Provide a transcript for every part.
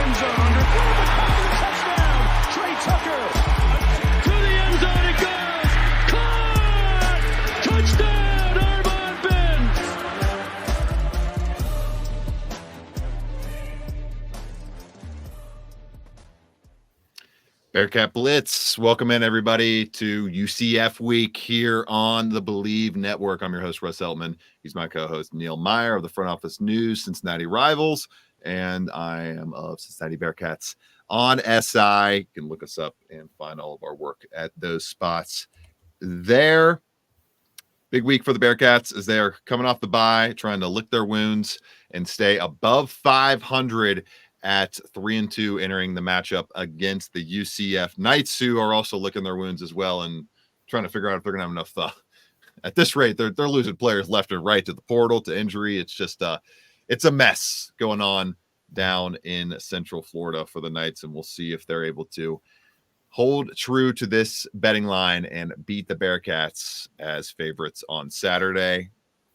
end zone. Underthrown McCollum, touchdown. Trey Tucker to the end zone it goes. Caught! Touchdown, Armand Benz. Bearcat Blitz. Welcome in, everybody, to UCF Week here on the Believe Network. I'm your host, Russ Eltman. He's my co-host, Neil Meyer of the Front Office News, Cincinnati Rivals, and I am of Cincinnati Bearcats on SI. You can look us up and find all of our work at those spots there. Big week for the Bearcats as they are coming off the bye, trying to lick their wounds and stay above 500 at 3-2, entering the matchup against the UCF Knights, who are also licking their wounds as well and trying to figure out if they're going to have enough. At this rate, they're losing players left and right to the portal, to injury. It's just it's a mess going on down in Central Florida for the Knights, and we'll see if they're able to hold true to this betting line and beat the Bearcats as favorites on Saturday.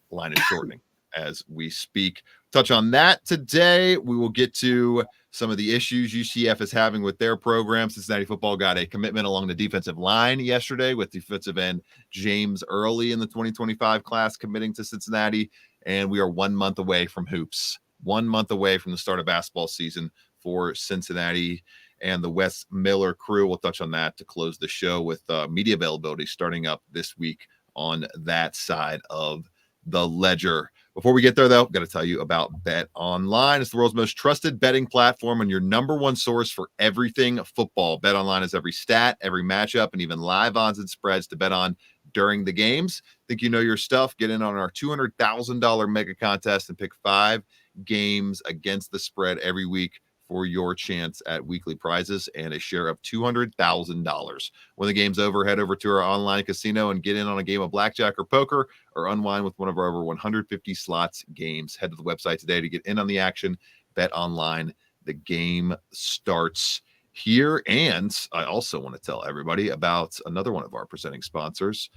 Line is shortening as we speak. Touch on that today. We will get to some of the issues UCF is having with their program. Cincinnati football got a commitment along the defensive line yesterday with defensive end James Early in the 2025 class committing to Cincinnati. And we are 1 month away from hoops, 1 month away from the start of basketball season for Cincinnati and the Wes Miller crew. We'll touch on that to close the show with media availability starting up this week on that side of the ledger. Before we get there, though, I've got to tell you about Bet Online. It's the world's most trusted betting platform and your number one source for everything football. Bet Online has every stat, every matchup, and even live odds and spreads to bet on during the games. Think you know your stuff? Get in on our $200,000 mega contest and pick 5 games against the spread every week for your chance at weekly prizes and a share of $200,000. When the game's over, head over to our online casino and get in on a game of blackjack or poker or unwind with one of our over 150 slots games. Head to the website today to get in on the action. Bet Online. The game starts here. And I also want to tell everybody about another one of our presenting sponsors,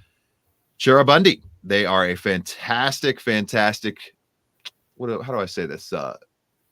Cherabundi. They are a fantastic, how do I say this?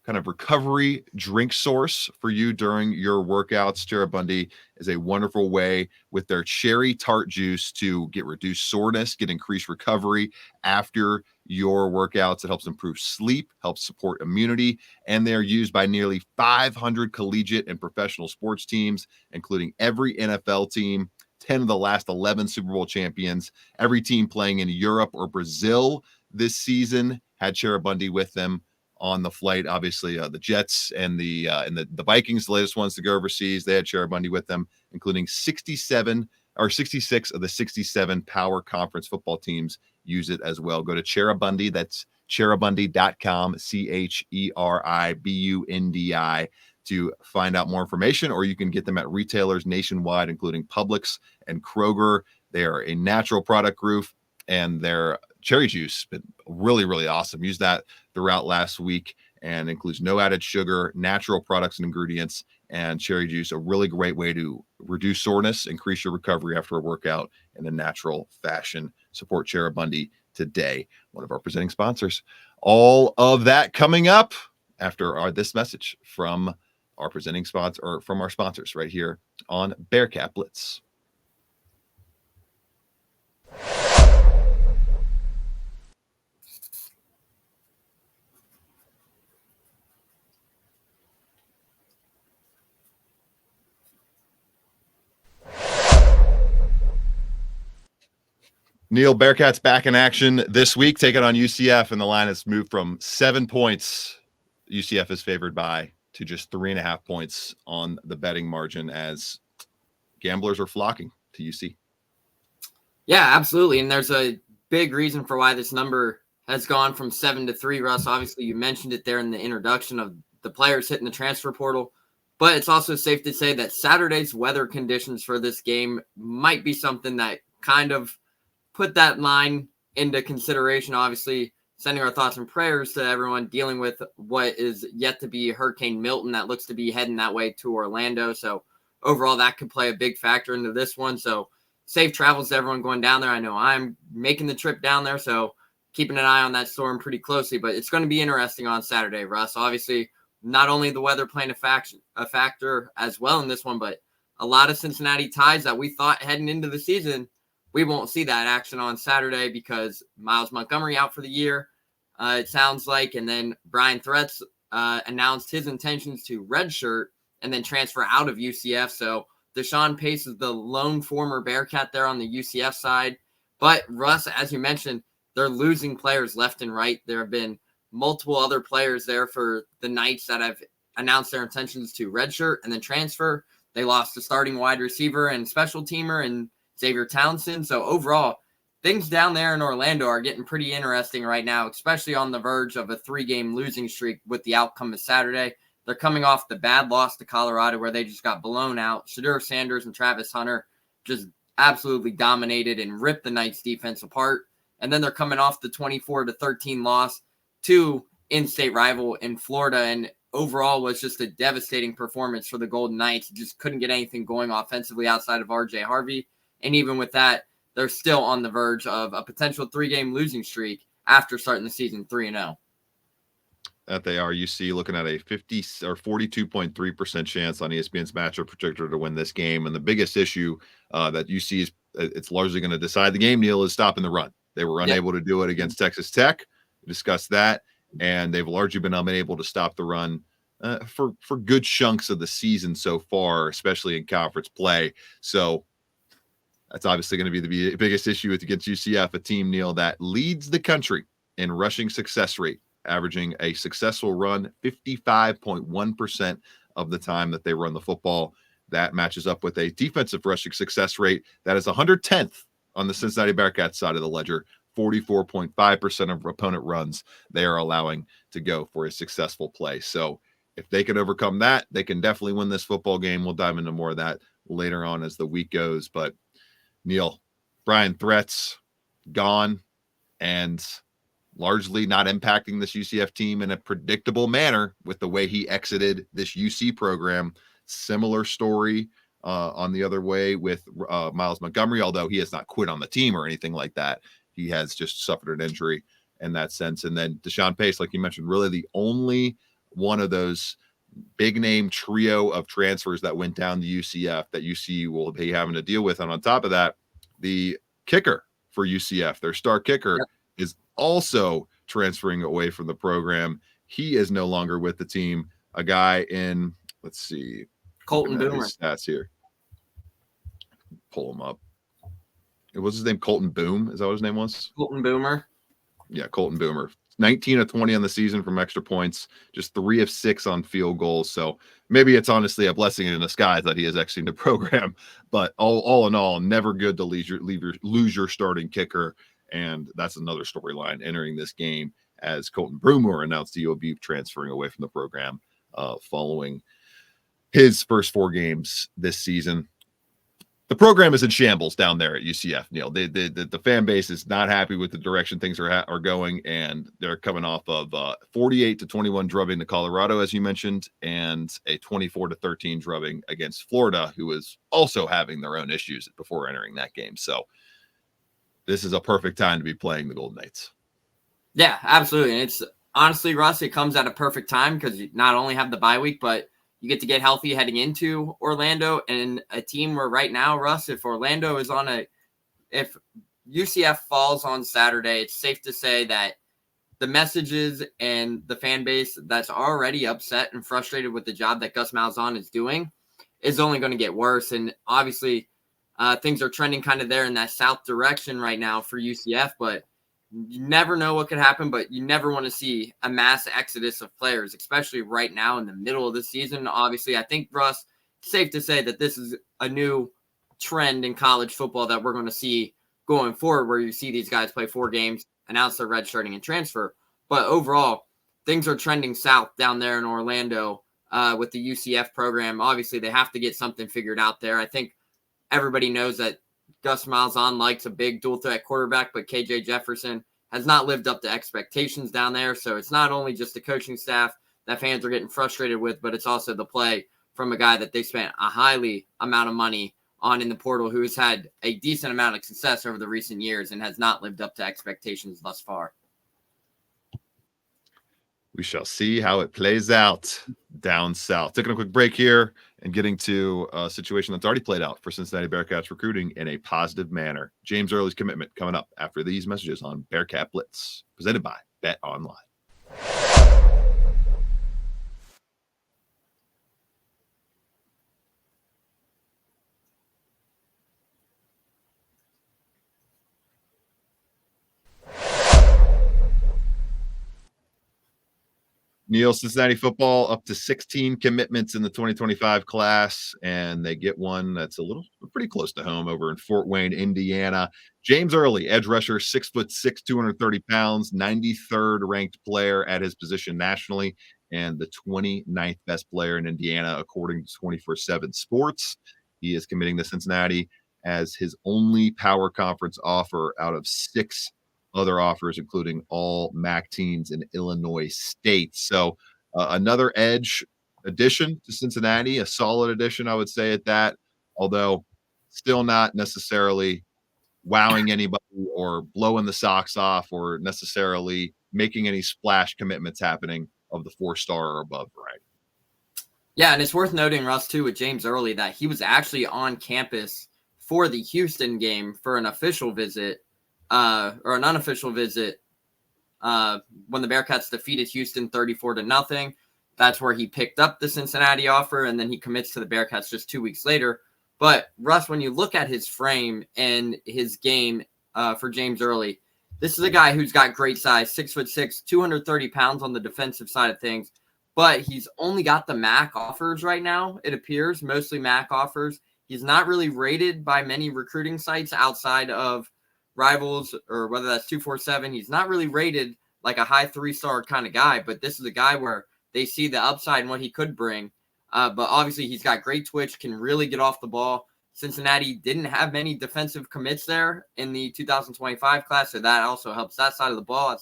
Kind of recovery drink source for you during your workouts. Cherabundi is a wonderful way with their cherry tart juice to get reduced soreness, get increased recovery after your workouts. It helps improve sleep, helps support immunity, and they're used by nearly 500 collegiate and professional sports teams, including every NFL team, 10 of the last 11 Super Bowl champions. Every team playing in Europe or Brazil this season had Cherabundi with them on the flight. Obviously, the Jets and the Vikings, the latest ones to go overseas, they had Cherabundi with them, including 66 of the 67 Power Conference football teams use it as well. Go to Cherabundi. That's cherabundi.com, Cheribundi, to find out more information, or you can get them at retailers nationwide, including Publix and Kroger. They are a natural product group, and their cherry juice been really, really awesome. Use that throughout last week, and includes no added sugar, natural products and ingredients, and cherry juice, a really great way to reduce soreness, increase your recovery after a workout in a natural fashion. Support Cherabundi today, one of our presenting sponsors. All of that coming up after this message from our presenting sponsor, or from our sponsors right here on Bearcat Blitz. Neil, Bearcats back in action this week, taking on UCF, and the line has moved from 7 points UCF is favored by to just 3.5 points on the betting margin as gamblers are flocking to UC. Yeah, absolutely. And there's a big reason for why this number has gone from 7 to 3, Russ. Obviously, you mentioned it there in the introduction of the players hitting the transfer portal. But it's also safe to say that Saturday's weather conditions for this game might be something that kind of put that line into consideration. Obviously, sending our thoughts and prayers to everyone dealing with what is yet to be Hurricane Milton that looks to be heading that way to Orlando. So overall, that could play a big factor into this one. So safe travels to everyone going down there. I know I'm making the trip down there, so keeping an eye on that storm pretty closely. But it's going to be interesting on Saturday, Russ. Obviously, not only the weather playing a factor as well in this one, but a lot of Cincinnati ties that we thought heading into the season, we won't see that action on Saturday because Miles Montgomery out for the year, it sounds like. And then Brian Threats announced his intentions to redshirt and then transfer out of UCF. So Deshaun Pace is the lone former Bearcat there on the UCF side. But Russ, as you mentioned, they're losing players left and right. There have been multiple other players there for the Knights that have announced their intentions to redshirt and then transfer. They lost a starting wide receiver and special teamer and Xavier Townsend. So overall, things down there in Orlando are getting pretty interesting right now, especially on the verge of a 3-game losing streak with the outcome of Saturday. They're coming off the bad loss to Colorado where they just got blown out. Shedeur Sanders and Travis Hunter just absolutely dominated and ripped the Knights defense apart. And then they're coming off the 24-13 loss to in-state rival in Florida. And overall was just a devastating performance for the Golden Knights. Just couldn't get anything going offensively outside of RJ Harvey. And even with that, they're still on the verge of a potential 3-game losing streak after starting the season 3-0. That they are. UC looking at a 50 or 42.3% chance on ESPN's matchup projector to win this game. And the biggest issue that UC is, it's largely going to decide the game, Neil, is stopping the run. They were unable to do it against Texas Tech. We discussed that. And they've largely been unable to stop the run for good chunks of the season so far, especially in conference play. So that's obviously going to be the biggest issue against UCF, a team, Neil, that leads the country in rushing success rate, averaging a successful run 55.1% of the time that they run the football. That matches up with a defensive rushing success rate that is 110th on the Cincinnati Bearcats side of the ledger. 44.5% of opponent runs they are allowing to go for a successful play. So if they can overcome that, they can definitely win this football game. We'll dive into more of that later on as the week goes. But Neil, Brian Threats gone and largely not impacting this UCF team in a predictable manner with the way he exited this UC program. Similar story on the other way with Miles Montgomery, although he has not quit on the team or anything like that. He has just suffered an injury in that sense. And then Deshaun Pace, like you mentioned, really the only one of those big name trio of transfers that went down to UCF that UC will be having to deal with. And on top of that, the kicker for UCF, their star kicker, is also transferring away from the program. He is no longer with the team. A guy in, let's see, Colton Boomer. Stats here. Pull him up. What's his name? Colton Boom? Is that what his name was? Colton Boomer. Yeah, Colton Boomer. 19 of 20 on the season from extra points, just 3 of 6 on field goals. So maybe it's honestly a blessing in disguise that he is exiting the program. But all in all, never good to lose your starting kicker. And that's another storyline entering this game as Colton Boomer announced he will be transferring away from the program following his first 4 games this season. The program is in shambles down there at UCF, Neil. The fan base is not happy with the direction things are going, and they're coming off of 48-21 drubbing to Colorado, as you mentioned, and a 24-13 drubbing against Florida, who is also having their own issues before entering that game. So this is a perfect time to be playing the Golden Knights. Yeah, absolutely. And it's honestly, Russ, it comes at a perfect time because you not only have the bye week, but you get to get healthy heading into Orlando, and a team where right now, Russ, if Orlando is if UCF falls on Saturday, it's safe to say that the messages and the fan base that's already upset and frustrated with the job that Gus Malzahn is doing is only going to get worse. And obviously things are trending kind of there in that south direction right now for UCF, but you never know what could happen, but you never want to see a mass exodus of players, especially right now in the middle of the season. Obviously, I think, Russ, it's safe to say that this is a new trend in college football that we're going to see going forward, where you see these guys play 4 games, announce their redshirting and transfer. But overall, things are trending south down there in Orlando with the UCF program. Obviously, they have to get something figured out there. I think everybody knows that Gus Malzahn likes a big dual threat quarterback, but KJ Jefferson has not lived up to expectations down there. So it's not only just the coaching staff that fans are getting frustrated with, but it's also the play from a guy that they spent a highly amount of money on in the portal, who has had a decent amount of success over the recent years and has not lived up to expectations thus far. We shall see how it plays out down south. Taking a quick break here and getting to a situation that's already played out for Cincinnati Bearcats recruiting in a positive manner. James Early's commitment coming up after these messages on Bearcat Blitz, presented by Bet Online. Neil, Cincinnati football up to 16 commitments in the 2025 class, and they get one that's pretty close to home over in Fort Wayne, Indiana. James Early, edge rusher, 6'6", 230 pounds, 93rd ranked player at his position nationally, and the 29th best player in Indiana, according to 24/7 Sports. He is committing to Cincinnati as his only power conference offer out of 6 other offers, including all MAC teams in Illinois State. So another edge addition to Cincinnati, a solid addition, I would say at that, although still not necessarily wowing anybody or blowing the socks off or necessarily making any splash commitments happening of the 4-star or above variety. Yeah, and it's worth noting, Russ, too, with James Early, that he was actually on campus for the Houston game for an official visit. Or an unofficial visit when the Bearcats defeated Houston 34-0. That's where he picked up the Cincinnati offer, and then he commits to the Bearcats just 2 weeks later. But, Russ, when you look at his frame and his game for James Early, this is a guy who's got great size, 6'6", 230 pounds on the defensive side of things, but he's only got the MAC offers right now, it appears, mostly MAC offers. He's not really rated by many recruiting sites outside of Rivals, or whether that's 247. He's not really rated like a high 3-star kind of guy, but this is a guy where they see the upside and what he could bring. But obviously he's got great twitch, can really get off the ball. Cincinnati didn't have many defensive commits there in the 2025 class, so that also helps that side of the ball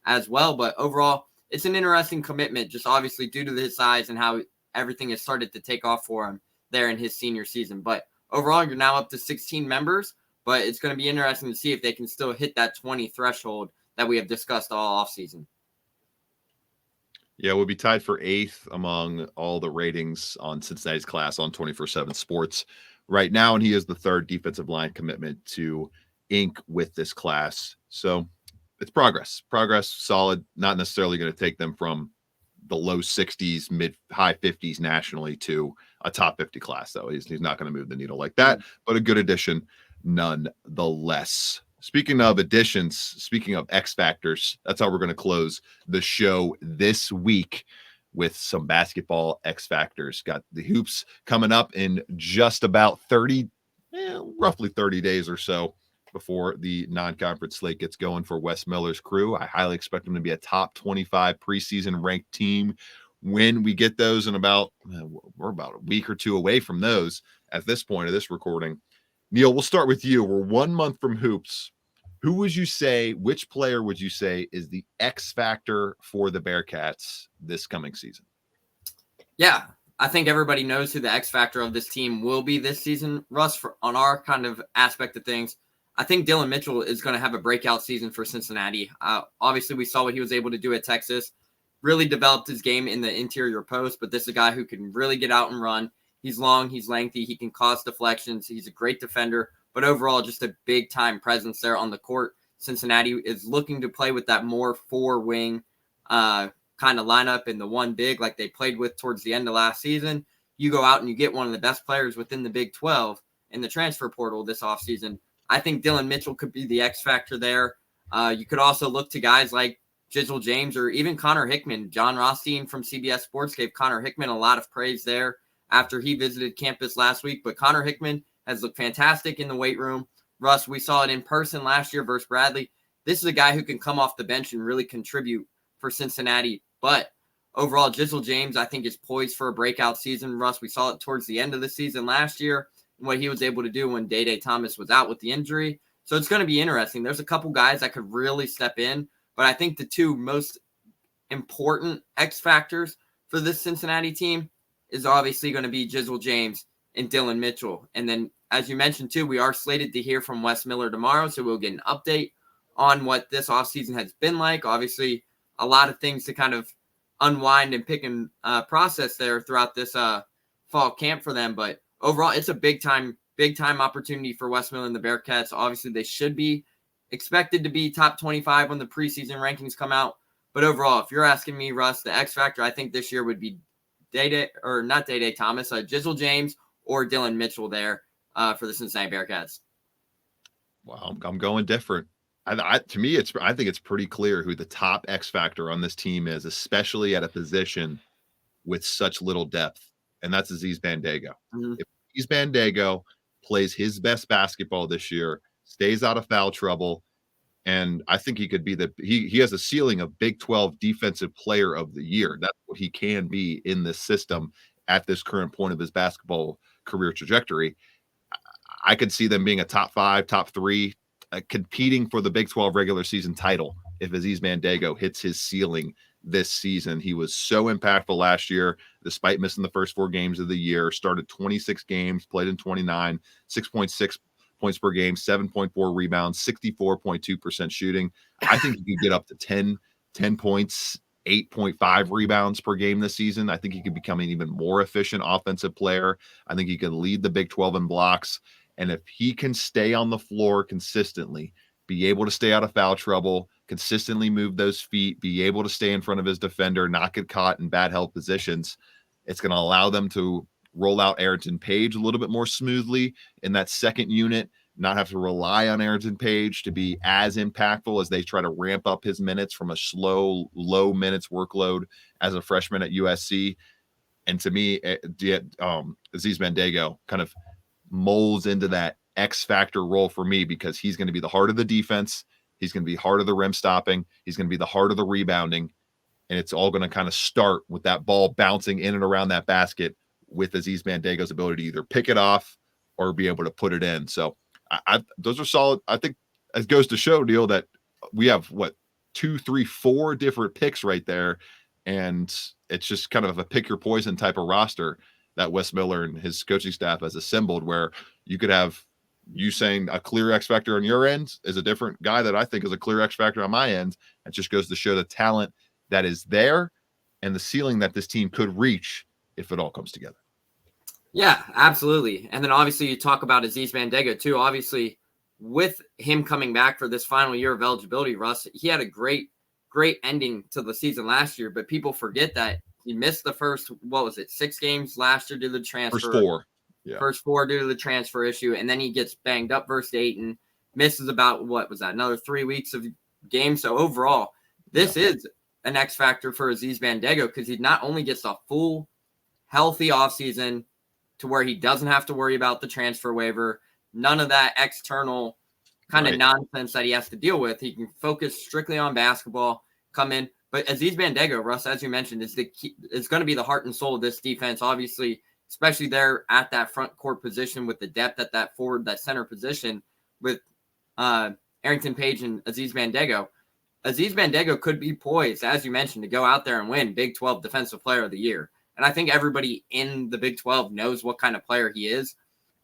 as well. But overall, it's an interesting commitment, just obviously due to his size and how everything has started to take off for him there in his senior season. But overall, you're now up to 16 members. But it's going to be interesting to see if they can still hit that 20 threshold that we have discussed all offseason. Yeah, we'll be tied for 8th among all the ratings on Cincinnati's class on 24/7 Sports right now, and he is the 3rd defensive line commitment to ink with this class. So it's progress, solid, not necessarily going to take them from the low 60s, high 50s nationally to a top 50 class, though. He's not going to move the needle like that, but a good addition nonetheless. Speaking of additions, speaking of X factors, that's how we're going to close the show this week, with some basketball X factors. Got the hoops coming up in just about roughly 30 days or so before the non-conference slate gets going for Wes Miller's crew. I highly expect them to be a top 25 preseason ranked team when we get those we're about a week or two away from those at this point of this recording. Neil, we'll start with you. We're 1 month from hoops. Which player would you say is the X factor for the Bearcats this coming season? Yeah, I think everybody knows who the X factor of this team will be this season. Russ, on our kind of aspect of things, I think Dylan Mitchell is going to have a breakout season for Cincinnati. Obviously, we saw what he was able to do at Texas, really developed his game in the interior post, but this is a guy who can really get out and run. He's long, he's lengthy, he can cause deflections, he's a great defender, but overall just a big-time presence there on the court. Cincinnati is looking to play with that more 4-wing kind of lineup in the 1 big like they played with towards the end of last season. You go out and you get one of the best players within the Big 12 in the transfer portal this offseason. I think Dylan Mitchell could be the X factor there. You could also look to guys like Jizzle James or even Connor Hickman. John Rothstein from CBS Sports gave Connor Hickman a lot of praise there after he visited campus last week. But Connor Hickman has looked fantastic in the weight room. Russ, we saw it in person last year versus Bradley. This is a guy who can come off the bench and really contribute for Cincinnati. But overall, Jizzle James, I think, is poised for a breakout season. Russ, we saw it towards the end of the season last year and what he was able to do when Day Thomas was out with the injury. So it's going to be interesting. There's a couple guys that could really step in, but I think the 2 most important X factors for this Cincinnati team is obviously going to be Jizzle James and Dylan Mitchell. And then, as you mentioned, too, we are slated to hear from Wes Miller tomorrow, so we'll get an update on what this offseason has been like. Obviously, a lot of things to kind of unwind and pick and process there throughout this fall camp for them. But overall, it's a big time opportunity for Westmoreland and the Bearcats. Obviously, they should be expected to be top 25 when the preseason rankings come out. But overall, if you're asking me, Russ, the X factor, I think this year would be Day Thomas, Jizzle James, or Dylan Mitchell there for the Cincinnati Bearcats. Wow, I'm going different. To me, I think it's pretty clear who the top X factor on this team is, especially at a position with such little depth, and that's Aziz Bandaogo. Mm-hmm. If Aziz Bandaogo plays his best basketball this year, stays out of foul trouble, and I think he could be he has a ceiling of Big 12 Defensive Player of the Year. That's what he can be in this system at this current point of his basketball career trajectory. I could see them being a top 5, top 3, competing for the Big 12 regular season title if Aziz Bandaogo hits his ceiling this season. He was so impactful last year, despite missing the first 4 games of the year. Started 26 games, played in 29, 6.6 points per game, 7.4 rebounds, 64.2% shooting. I think he could get up to 10 points, 8.5 rebounds per game this season. I think he could become an even more efficient offensive player. I think he can lead the Big 12 in blocks. And if he can stay on the floor consistently, be able to stay out of foul trouble, consistently move those feet, be able to stay in front of his defender, not get caught in bad held positions, it's going to allow them to roll out Ayrton Page a little bit more smoothly in that second unit, not have to rely on Ayrton Page to be as impactful as they try to ramp up his minutes from a slow, low minutes workload as a freshman at USC. And to me, Aziz Bandaogo kind of molds into that X factor role for me, because he's going to be the heart of the defense. He's going to be heart of the rim stopping. He's going to be the heart of the rebounding. And it's all going to kind of start with that ball bouncing in and around that basket with Aziz Bandaogo's ability to either pick it off or be able to put it in. So those are solid. I think it goes to show, Neil, that we have 2, 3, 4 different picks right there. And it's just kind of a pick your poison type of roster that Wes Miller and his coaching staff has assembled, where you could have you saying a clear X factor on your end is a different guy that I think is a clear X factor on my end. It just goes to show the talent that is there and the ceiling that this team could reach if it all comes together. Yeah, absolutely. And then obviously you talk about Aziz Bandaogo too. Obviously, with him coming back for this final year of eligibility, Russ, he had a great ending to the season last year, but people forget that he missed the first, 6 games last year due to the transfer. First 4. Yeah. First 4 due to the transfer issue, and then he gets banged up versus Dayton, misses about, another 3 weeks of games. So overall, this is an X factor for Aziz Bandaogo, because he not only gets a full, healthy offseason to where he doesn't have to worry about the transfer waiver, none of that external kind of nonsense that he has to deal with. He can focus strictly on basketball, come in. But Aziz Bandaogo, Russ, as you mentioned, is going to be the heart and soul of this defense, obviously, especially there at that front court position with the depth at that center position with Ayrton Page and Aziz Bandaogo. Aziz Bandaogo could be poised, as you mentioned, to go out there and win Big 12 Defensive Player of the Year. And I think everybody in the Big 12 knows what kind of player he is.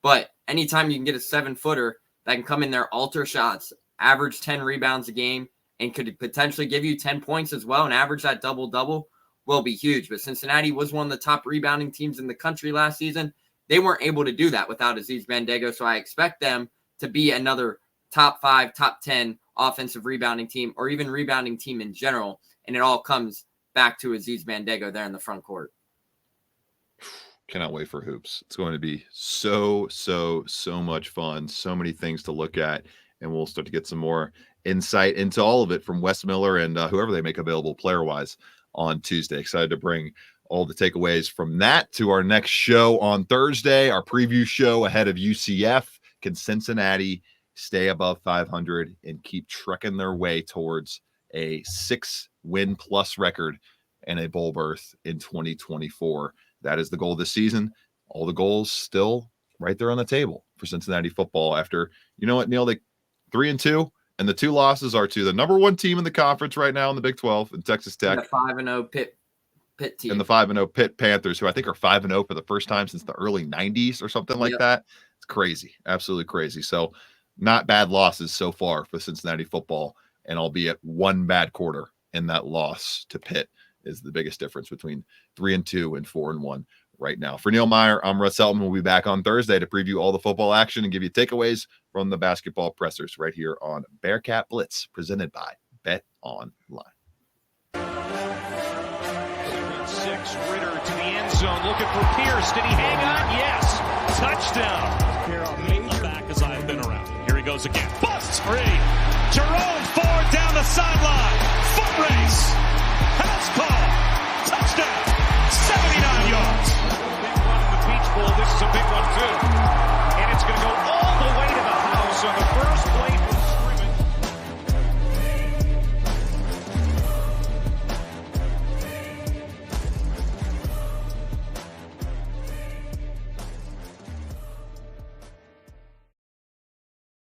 But anytime you can get a 7-footer that can come in there, alter shots, average 10 rebounds a game, and could potentially give you 10 points as well and average that double-double, will be huge. But Cincinnati was one of the top rebounding teams in the country last season. They weren't able to do that without Aziz Bandaogo. So I expect them to be another top 5, top 10 offensive rebounding team, or even rebounding team in general. And it all comes back to Aziz Bandaogo there in the front court. Cannot wait for hoops. It's going to be so much fun. So many things to look at, and we'll start to get some more insight into all of it from Wes Miller and whoever they make available player-wise on Tuesday. Excited to bring all the takeaways from that to our next show on Thursday, our preview show ahead of UCF. Can Cincinnati stay above 500 and keep trekking their way towards a 6-win-plus record and a bowl berth in 2024? That is the goal this season. All the goals still right there on the table for Cincinnati football after, you know what, Neil, they 3-2, and the 2 losses are to the number 1 team in the conference right now in the Big 12 in Texas Tech. And the 5-0 Pitt team. And the 5-0 Pitt Panthers, who I think are 5-0 for the first time since the early 90s or something like that. It's crazy. Absolutely crazy. So not bad losses so far for Cincinnati football, and albeit 1 bad quarter in that loss to Pitt is the biggest difference between 3-2 and 4-1 right now. For Neil Meyer, I'm Russ Heltman. We'll be back on Thursday to preview all the football action and give you takeaways from the basketball pressers right here on Bearcat Blitz, presented by Bet Online. 6, Ritter to the end zone, looking for Pierce. Did he hang on? Yes. Touchdown. Back as I've been around. Here he goes again. Busts free. Jerome Ford down the sideline. Foot race. House call. Touchdown. 79 yards. Big one in the Peach Bowl. This is a big one too. And it's going to go all the way to the house on the first play